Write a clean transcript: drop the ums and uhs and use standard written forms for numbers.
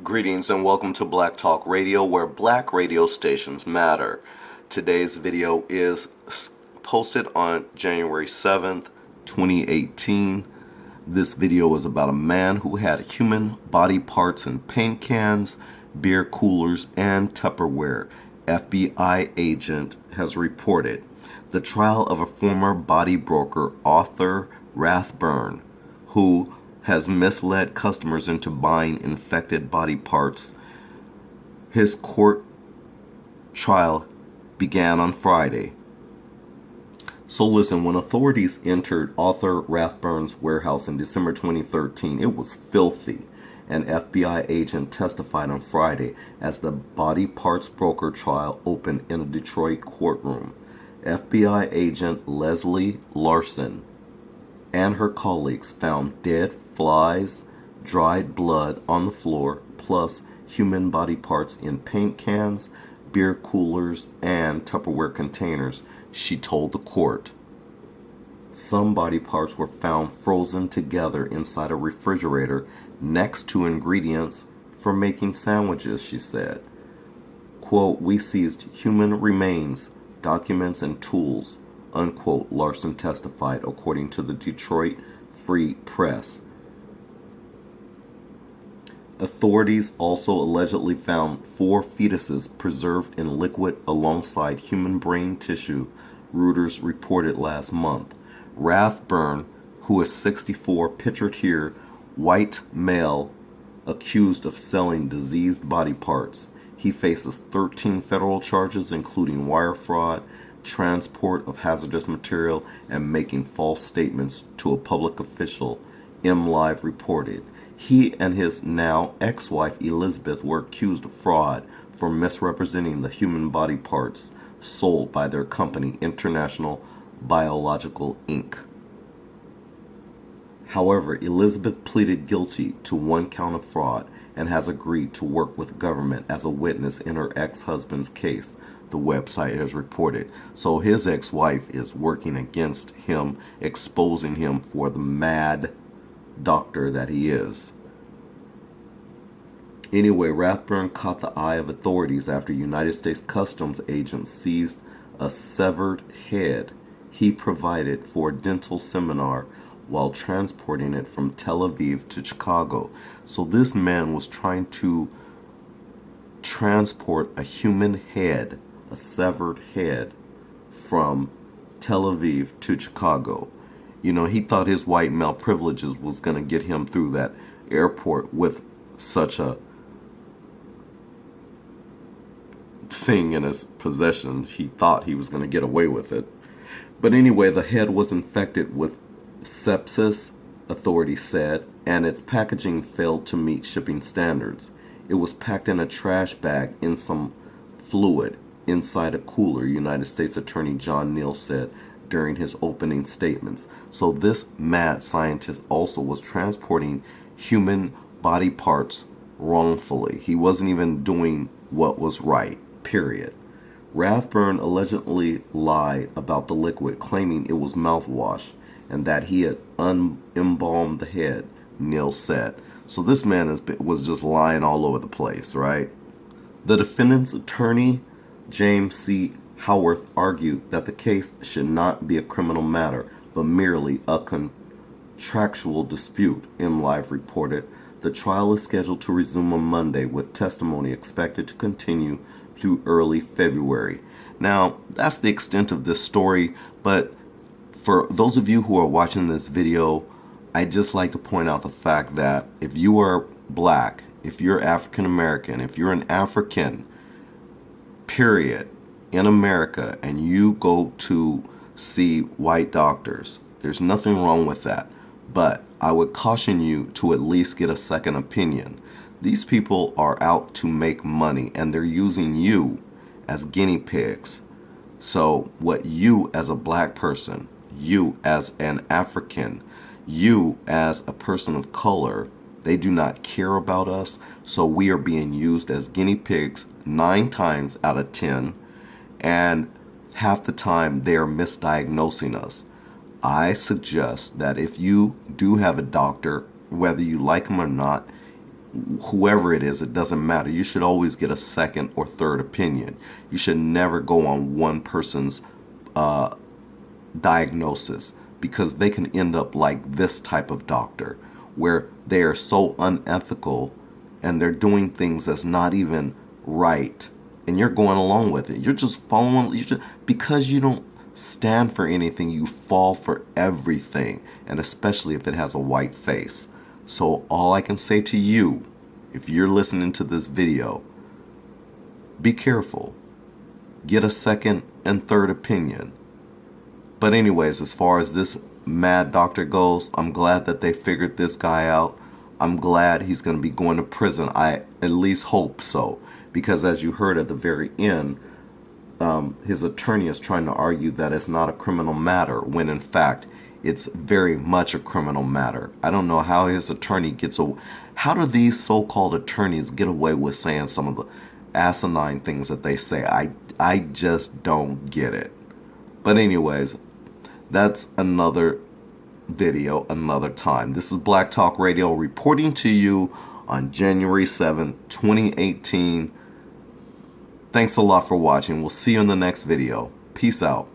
Greetings and welcome to Black Talk Radio, where black radio stations matter. Today's video is posted on January 7th, 2018. This video is about a man who had human body parts in paint cans, beer coolers, and Tupperware. FBI agent has reported the trial of a former body broker, Arthur Rathburn, who has misled customers into buying infected body parts. His court trial began on Friday. So listen, when authorities entered Arthur Rathburn's warehouse in December 2013, it was filthy. An FBI agent testified on Friday as the body parts broker trial opened in a Detroit courtroom. FBI agent Leslie Larson and her colleagues found dead flies, dried blood on the floor, plus human body parts in paint cans, beer coolers, and Tupperware containers, she told the court. Some body parts were found frozen together inside a refrigerator next to ingredients for making sandwiches, she said. Quote, "We seized human remains, documents, and tools," unquote, Larson testified, according to the Detroit Free Press. Authorities also allegedly found 4 fetuses preserved in liquid alongside human brain tissue, Reuters reported last month. Rathburn, who is 64, pictured here, white male, accused of selling diseased body parts. He faces 13 federal charges, including wire fraud, transport of hazardous material, and making false statements to a public official, MLive reported. He and his now ex-wife Elizabeth were accused of fraud for misrepresenting the human body parts sold by their company, International Biological Inc. However, Elizabeth pleaded guilty to 1 count of fraud and has agreed to work with government as a witness in her ex-husband's case, the website has reported. So his ex-wife is working against him, exposing him for the mad doctor that he is. Anyway, Rathburn caught the eye of authorities after United States Customs agents seized a severed head he provided for a dental seminar while transporting it from Tel Aviv to Chicago. So this man was trying to transport a human head, a severed head, from Tel Aviv to Chicago. You know, he thought his white male privileges was going to get him through that airport with such a thing in his possession. He thought he was going to get away with it. But anyway, the head was infected with sepsis, authorities said, and its packaging failed to meet shipping standards. It was packed in a trash bag in some fluid inside a cooler, United States Attorney John Neal said during his opening statements. So this mad scientist also was transporting human body parts wrongfully. He wasn't even doing what was right, period. Rathburn allegedly lied about the liquid, claiming it was mouthwash and that he had embalmed the head, Neal said. So this man was just lying all over the place, right? The defendant's attorney, James C. Howarth, argued that the case should not be a criminal matter, but merely a contractual dispute, MLive reported. The trial is scheduled to resume on Monday, with testimony expected to continue through early February. Now, that's the extent of this story, but for those of you who are watching this video, I'd just like to point out the fact that if you are black, if you're African American, if you're an African, period, in America, and you go to see white doctors, there's nothing wrong with that. But I would caution you to at least get a second opinion. These people are out to make money, and they're using you as guinea pigs. So what you as a black person, you as an African, you as a person of color, they do not care about us. So we are being used as guinea pigs 9 times out of 10, and half the time they are misdiagnosing us. I suggest that if you do have a doctor, whether you like him or not, whoever it is, it doesn't matter. You should always get a second or third opinion. You should never go on one person's diagnosis, because they can end up like this type of doctor, where they are so unethical and they're doing things that's not even right, and you're going along with it. You're just following. Because you don't stand for anything, you fall for everything, and especially if it has a white face. So all I can say to you, if you're listening to this video, be careful. Get a second and third opinion. But anyways, as far as this mad doctor goes, I'm glad that they figured this guy out. I'm glad he's going to be going to prison. I at least hope so. Because as you heard at the very end, his attorney is trying to argue that it's not a criminal matter, when in fact it's very much a criminal matter. I don't know how his attorney gets away. How do these so-called attorneys get away with saying some of the asinine things that they say? I just don't get it. But anyways, that's another video, another time. This is Black Talk Radio reporting to you on January 7th, 2018. Thanks a lot for watching. We'll see you in the next video. Peace out.